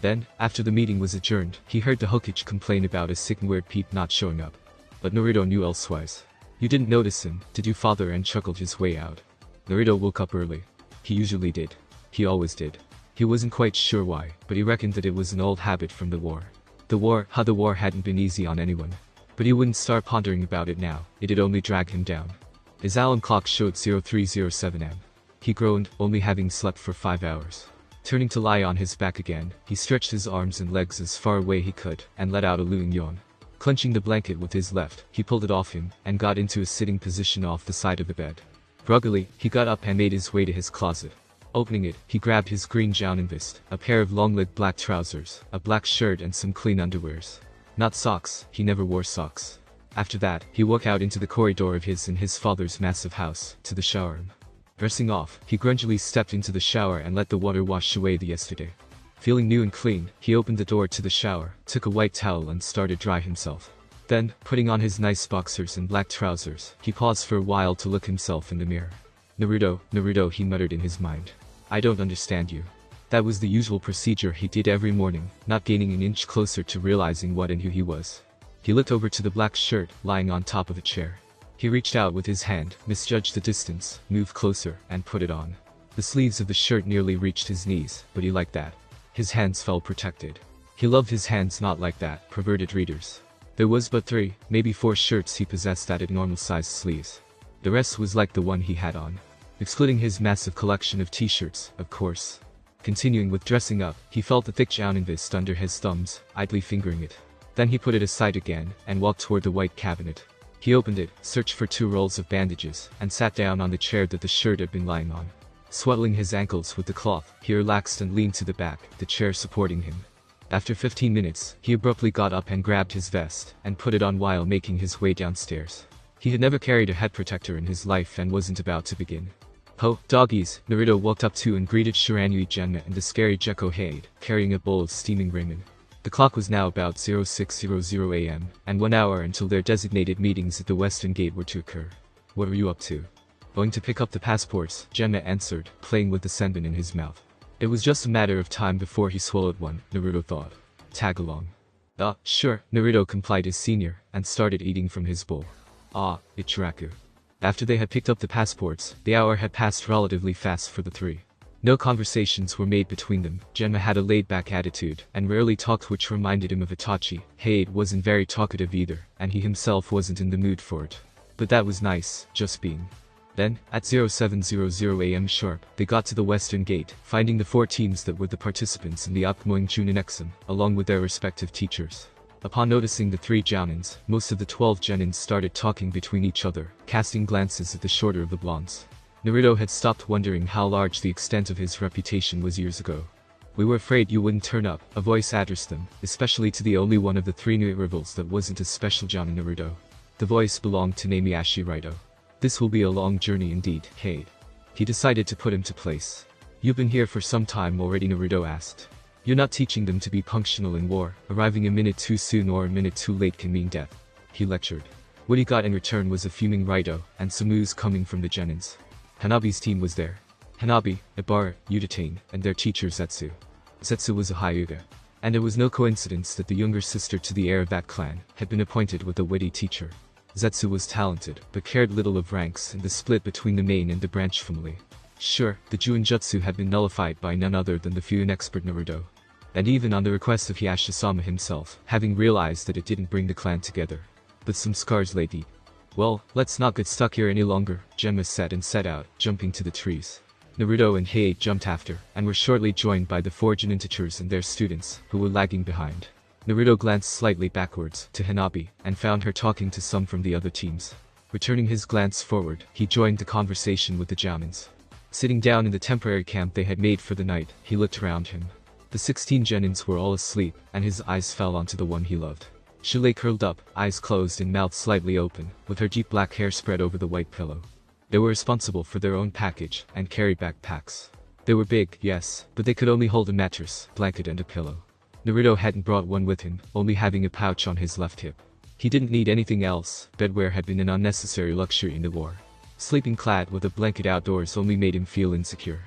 Then, after the meeting was adjourned, he heard the Hokage complain about his sick and weird Pete not showing up. But Naruto knew elsewise. You didn't notice him, did you, father? And chuckled his way out. Naruto woke up early. He usually did. He always did. He wasn't quite sure why, but he reckoned that it was an old habit from the war. How the war hadn't been easy on anyone. But he wouldn't start pondering about it now, it'd only drag him down. His alarm clock showed 0307 am. He groaned, only having slept for 5 hours. Turning to lie on his back again, he stretched his arms and legs as far away he could, and let out a looing yawn. Clenching the blanket with his left, he pulled it off him, and got into a sitting position off the side of the bed. Ruggedly, he got up and made his way to his closet. Opening it, he grabbed his green vest, a pair of long-legged black trousers, a black shirt and some clean underwears. Not socks, he never wore socks. After that, he walked out into the corridor of his and his father's massive house, to the shower room. Dressing off, he grungily stepped into the shower and let the water wash away the yesterday. Feeling new and clean, he opened the door to the shower, took a white towel and started dry himself. Then, putting on his nice boxers and black trousers, he paused for a while to look himself in the mirror. Naruto, Naruto, he muttered in his mind. I don't understand you. That was the usual procedure he did every morning, not gaining an inch closer to realizing what and who he was. He looked over to the black shirt, lying on top of a chair. He reached out with his hand, misjudged the distance, moved closer, and put it on. The sleeves of the shirt nearly reached his knees, but he liked that. His hands felt protected. He loved his hands not like that, perverted readers. There was but 3, maybe 4 shirts he possessed that had normal-sized sleeves. The rest was like the one he had on. Excluding his massive collection of t-shirts, of course. Continuing with dressing up, he felt the thick vest under his thumbs, idly fingering it. Then he put it aside again, and walked toward the white cabinet. He opened it, searched for 2 rolls of bandages, and sat down on the chair that the shirt had been lying on. Swaddling his ankles with the cloth, he relaxed and leaned to the back, the chair supporting him. After 15 minutes, he abruptly got up and grabbed his vest, and put it on while making his way downstairs. He had never carried a head protector in his life and wasn't about to begin. Ho, doggies, Naruto walked up to and greeted Shiranui Genma and the scary Gekko Hade, carrying a bowl of steaming ramen. The clock was now about 0600 AM, and 1 hour until their designated meetings at the Western Gate were to occur. What were you up to? Going to pick up the passports, Genma answered, playing with the senbon in his mouth. It was just a matter of time before he swallowed one, Naruto thought. Tag along. Sure, Naruto complied as senior, and started eating from his bowl. Ichiraku. After they had picked up the passports, the hour had passed relatively fast for the 3. No conversations were made between them. Genma had a laid-back attitude, and rarely talked, which reminded him of Itachi. Hade wasn't very talkative either, and he himself wasn't in the mood for it. But that was nice, just being. Then, at 0700 AM sharp, they got to the Western Gate, finding the 4 teams that were the participants in the upcoming Chunin exam, along with their respective teachers. Upon noticing the 3 Jounins, most of the 12 Genins started talking between each other, casting glances at the shorter of the blondes. Naruto had stopped wondering how large the extent of his reputation was years ago. We were afraid you wouldn't turn up, a voice addressed them, especially to the only one of the 3 new rivals that wasn't a special Jounin Naruto. The voice belonged to Namiyashi Raito. This will be a long journey indeed, Hade. He decided to put him to place. You've been here for some time already, Naruto asked. You're not teaching them to be punctual in war. Arriving a minute too soon or a minute too late can mean death. He lectured. What he got in return was a fuming Raito, and some ooze coming from the Genins. Hanabi's team was there. Hanabi, Ibara, Udatane, and their teacher Zetsu. Zetsu was a Hyuga. And it was no coincidence that the younger sister to the heir of that clan had been appointed with a witty teacher. Zetsu was talented, but cared little of ranks and the split between the main and the branch family. Sure, the Juinjutsu had been nullified by none other than the Fuin expert Naruto. And even on the request of Hiyashisama himself, having realized that it didn't bring the clan together. But some scars lay deep. Well, let's not get stuck here any longer, Genma said and set out, jumping to the trees. Naruto and Hei jumped after, and were shortly joined by the 4 Jonin teachers and their students, who were lagging behind. Naruto glanced slightly backwards, to Hanabi, and found her talking to some from the other teams. Returning his glance forward, he joined the conversation with the Jounins. Sitting down in the temporary camp they had made for the night, he looked around him. The 16 Genins were all asleep, and his eyes fell onto the one he loved. She lay curled up, eyes closed and mouth slightly open, with her deep black hair spread over the white pillow. They were responsible for their own package, and carried backpacks. They were big, yes, but they could only hold a mattress, blanket and a pillow. Naruto hadn't brought one with him, only having a pouch on his left hip. He didn't need anything else. Bedwear had been an unnecessary luxury in the war. Sleeping clad with a blanket outdoors only made him feel insecure.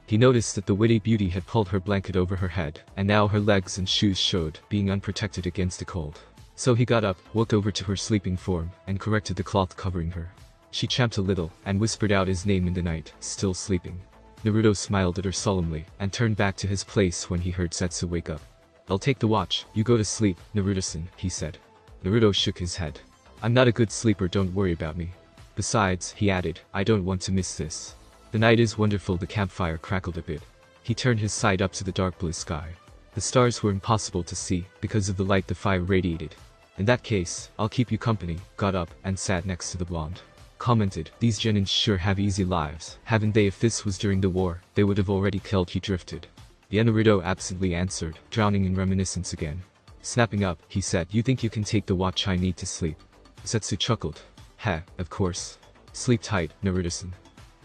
He noticed that the witty beauty had pulled her blanket over her head, and now her legs and shoes showed, being unprotected against the cold. So he got up, walked over to her sleeping form, and corrected the cloth covering her. She champed a little, and whispered out his name in the night, still sleeping. Naruto smiled at her solemnly, and turned back to his place when he heard Zetsu wake up. I'll take the watch, you go to sleep, Naruto-san, he said. Naruto shook his head. I'm not a good sleeper, don't worry about me. Besides, he added, I don't want to miss this. The night is wonderful. The campfire crackled a bit. He turned his sight up to the dark blue sky. The stars were impossible to see because of the light the fire radiated. In that case, I'll keep you company, got up and sat next to the blonde. Commented, these genins sure have easy lives, haven't they? If this was during the war, they would have already killed. He drifted. The Naruto absently answered, drowning in reminiscence again. Snapping up, he said, you think you can take the watch? I need to sleep. Setsu chuckled. Ha, of course. Sleep tight, Naruto-san.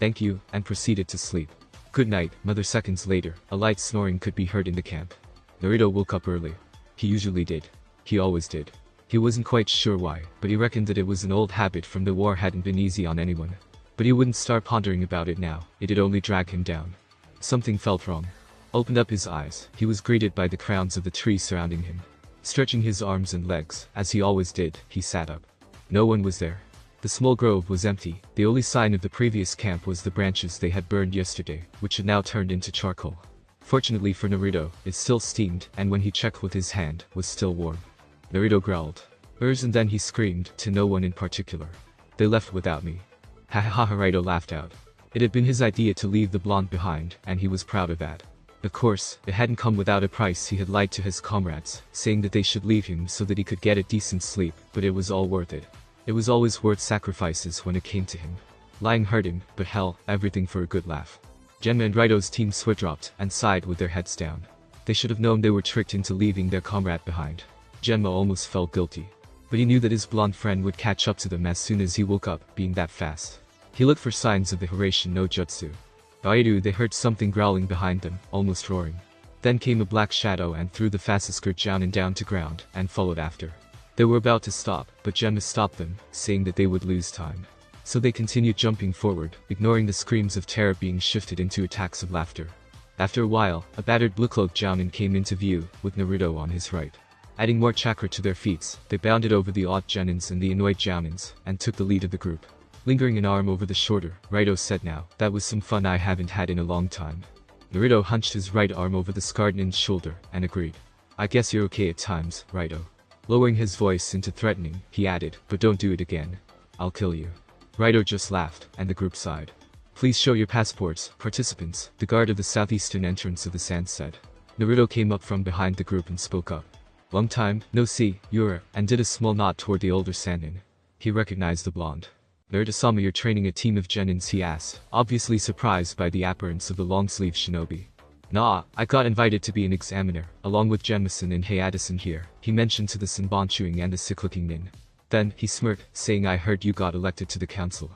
Thank you, and proceeded to sleep. Good night, mother. Seconds later, a light snoring could be heard in the camp. Naruto woke up early. He usually did. He always did. He wasn't quite sure why, but he reckoned that it was an old habit from the war. Hadn't been easy on anyone. But he wouldn't start pondering about it now, it'd only drag him down. Something felt wrong. Opened up his eyes, he was greeted by the crowns of the trees surrounding him. Stretching his arms and legs, as he always did, he sat up. No one was there. The small grove was empty. The only sign of the previous camp was the branches they had burned yesterday, which had now turned into charcoal. Fortunately for Naruto, it still steamed, and when he checked with his hand, was still warm. Naruto growled. And then he screamed, to no one in particular. They left without me. Ha ha ha. Naruto laughed out. It had been his idea to leave the blonde behind, and he was proud of that. Of course, it hadn't come without a price. He had lied to his comrades, saying that they should leave him so that he could get a decent sleep, but it was all worth it. It was always worth sacrifices when it came to him. Lying hurt him, but hell, everything for a good laugh. Genma and Raito's team dropped and sighed with their heads down. They should have known they were tricked into leaving their comrade behind. Genma almost felt guilty. But he knew that his blonde friend would catch up to them as soon as he woke up, being that fast. He looked for signs of the Hiraishin no Jutsu. They heard something growling behind them, almost roaring. Then came a black shadow and threw the fastest skirt down to ground, and followed after. They were about to stop, but Genma stopped them, saying that they would lose time. So they continued jumping forward, ignoring the screams of terror being shifted into attacks of laughter. After a while, a battered blue-cloaked Jounin came into view, with Naruto on his right. Adding more chakra to their feats, they bounded over the odd genins and the annoyed Jounins, and took the lead of the group. Lingering an arm over the shoulder, Raito said, now, that was some fun I haven't had in a long time. Naruto hunched his right arm over the scarred nin's shoulder, and agreed. I guess you're okay at times, Raito. Lowering his voice into threatening, he added, but don't do it again. I'll kill you. Raito just laughed, and the group sighed. Please show your passports, participants, the guard of the southeastern entrance of the sand said. Naruto came up from behind the group and spoke up. Long time, no see, Yura, and did a small nod toward the older Sannin. He recognized the blonde. Naruto-sama, you're training a team of genins, he asked, obviously surprised by the appearance of the long-sleeved shinobi. Nah, I got invited to be an examiner, along with Genma-san and Hayata-san here, he mentioned to the Senbonchuing and the sick-looking nin. Then, he smirked, saying I heard you got elected to the council.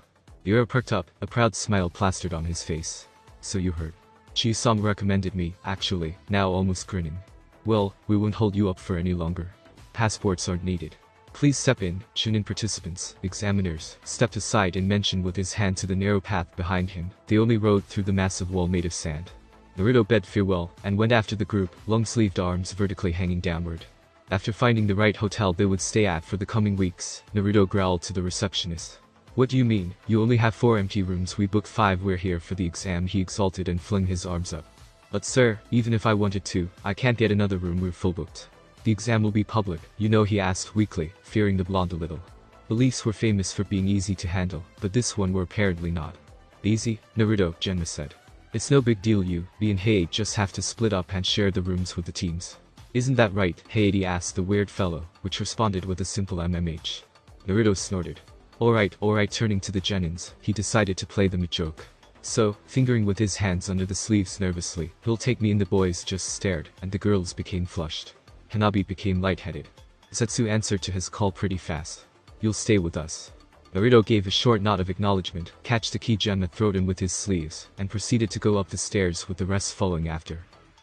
Yura perked up, a proud smile plastered on his face. So you heard. Chiyu-sama recommended me, actually, now almost grinning. Well, we won't hold you up for any longer. Passports aren't needed. Please step in. Chunin participants, examiners, stepped aside and motioned with his hand to the narrow path behind him, the only road through the massive wall made of sand. Naruto bid farewell, and went after the group, long-sleeved arms vertically hanging downward. After finding the right hotel they would stay at for the coming weeks, Naruto growled to the receptionist. What do you mean, you only have 4 empty rooms, we booked 5, we're here for the exam, he exulted and flung his arms up. But sir, even if I wanted to, I can't get another room, we're full booked. The exam will be public, you know, he asked weakly, fearing the blonde a little. Beliefs were famous for being easy to handle, but this one were apparently not. Easy, Naruto, Genma said. It's no big deal, you, me and Hayate just have to split up and share the rooms with the teams. Isn't that right, Hayate asked the weird fellow, which responded with a simple MMH. Naruto snorted. Alright, turning to the genins, he decided to play them a joke. So, fingering with his hands under the sleeves nervously, he'll take me, and the boys just stared, and the girls became flushed. Hanabi became lightheaded. Setsu answered to his call pretty fast. You'll stay with us. Naruto gave a short nod of acknowledgement, catched the key Genma throwed him with his sleeves, and proceeded to go up the stairs with the rest following after.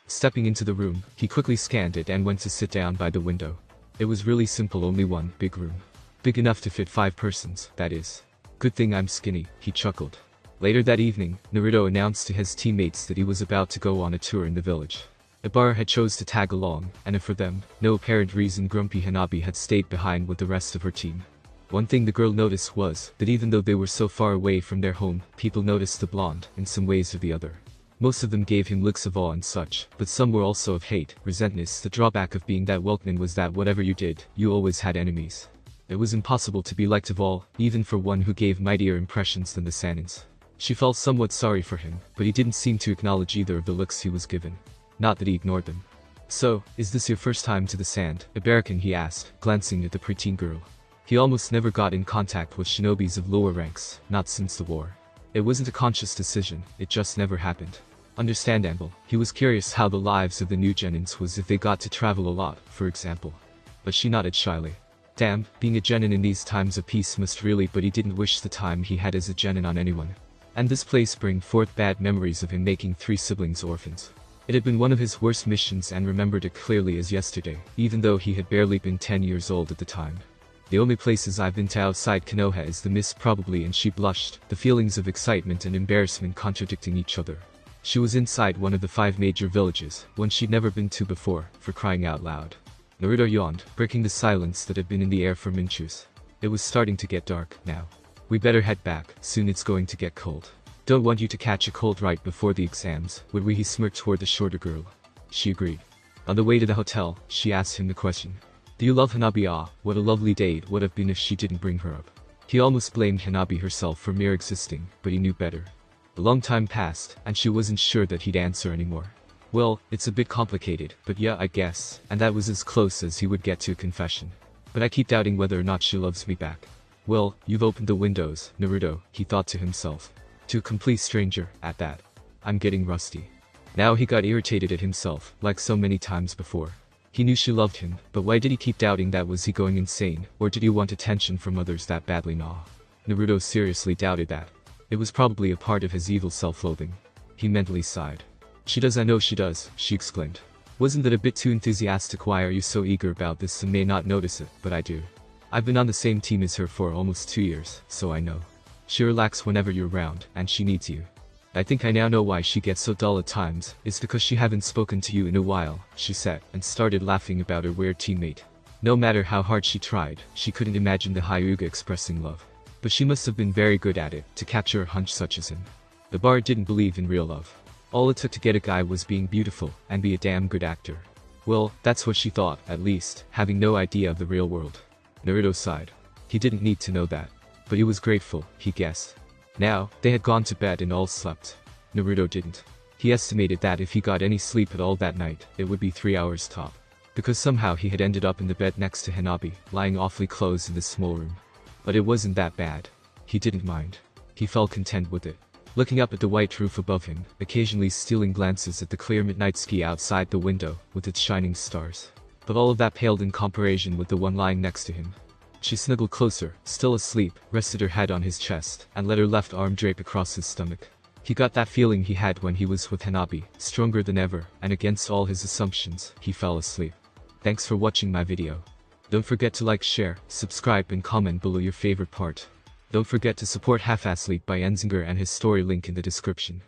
Stepping into the room, he quickly scanned it and went to sit down by the window. It was really simple, only one big room. Big enough to fit 5 persons, that is. Good thing I'm skinny, he chuckled. Later that evening, Naruto announced to his teammates that he was about to go on a tour in the village. Ibara had chose to tag along, and for them, no apparent reason, grumpy Hanabi had stayed behind with the rest of her team. One thing the girl noticed was that even though they were so far away from their home, people noticed the blonde, in some ways or the other. Most of them gave him looks of awe and such, but some were also of hate, resentness. The drawback of being that Welkman was that whatever you did, you always had enemies. It was impossible to be liked of all, even for one who gave mightier impressions than the Sanins. She felt somewhat sorry for him, but he didn't seem to acknowledge either of the looks he was given. Not that he ignored them. "So, is this your first time to the sand, American?" he asked, glancing at the preteen girl. He almost never got in contact with shinobis of lower ranks, not since the war. It wasn't a conscious decision, it just never happened. Understandable, he was curious how the lives of the new Genins was if they got to travel a lot, for example. But she nodded shyly. Damn, being a Genin in these times of peace must really, but he didn't wish the time he had as a Genin on anyone. And this place bring forth bad memories of him making 3 siblings orphans. It had been one of his worst missions and remembered it clearly as yesterday, even though he had barely been 10 years old at the time. "The only places I've been to outside Konoha is the mist probably," and she blushed, the feelings of excitement and embarrassment contradicting each other. She was inside one of the 5 major villages, one she'd never been to before, for crying out loud. Naruto yawned, breaking the silence that had been in the air for minchus. It was starting to get dark, now. "We better head back, soon it's going to get cold. Don't want you to catch a cold right before the exams, would we?" He smirked toward the shorter girl. She agreed. On the way to the hotel, she asked him the question. "Do you love Hanabi?" Ah, what a lovely day it would have been if she didn't bring her up. He almost blamed Hanabi herself for mere existing, but he knew better. A long time passed, and she wasn't sure that he'd answer anymore. "Well, it's a bit complicated, but yeah, I guess," and that was as close as he would get to a confession. "But I keep doubting whether or not she loves me back." "Well, you've opened the windows, Naruto," he thought to himself. To a complete stranger, at that. "I'm getting rusty." Now he got irritated at himself, like so many times before. He knew she loved him, but why did he keep doubting that? Was he going insane, or did he want attention from others that badly? Nah. Naruto seriously doubted that. It was probably a part of his evil self-loathing. He mentally sighed. "She does, I know she does," she exclaimed. "Wasn't that a bit too enthusiastic? Why are you so eager about this?" "I may not notice it, but I do. I've been on the same team as her for almost 2 years, so I know. She relaxes whenever you're around, and she needs you. I think I now know why she gets so dull at times. It's because she haven't spoken to you in a while," she said, and started laughing about her weird teammate. No matter how hard she tried, she couldn't imagine the Hyuga expressing love. But she must have been very good at it, to capture a hunch such as him. The bard didn't believe in real love. All it took to get a guy was being beautiful, and be a damn good actor. Well, that's what she thought, at least, having no idea of the real world. Naruto sighed. He didn't need to know that. But he was grateful, he guessed. Now, they had gone to bed and all slept. Naruto didn't. He estimated that if he got any sleep at all that night, it would be 3 hours top. Because somehow he had ended up in the bed next to Hanabi, lying awfully close in this small room. But it wasn't that bad. He didn't mind. He felt content with it. Looking up at the white roof above him, occasionally stealing glances at the clear midnight sky outside the window, with its shining stars. But all of that paled in comparison with the one lying next to him. She snuggled closer, still asleep, rested her head on his chest, and let her left arm drape across his stomach. He got that feeling he had when he was with Hanabi, stronger than ever, and against all his assumptions, he fell asleep. Thanks for watching my video. Don't forget to like, share, subscribe and comment below your favorite part. Don't forget to support Half-Ass Sleep by Enzinger and his story link in the description.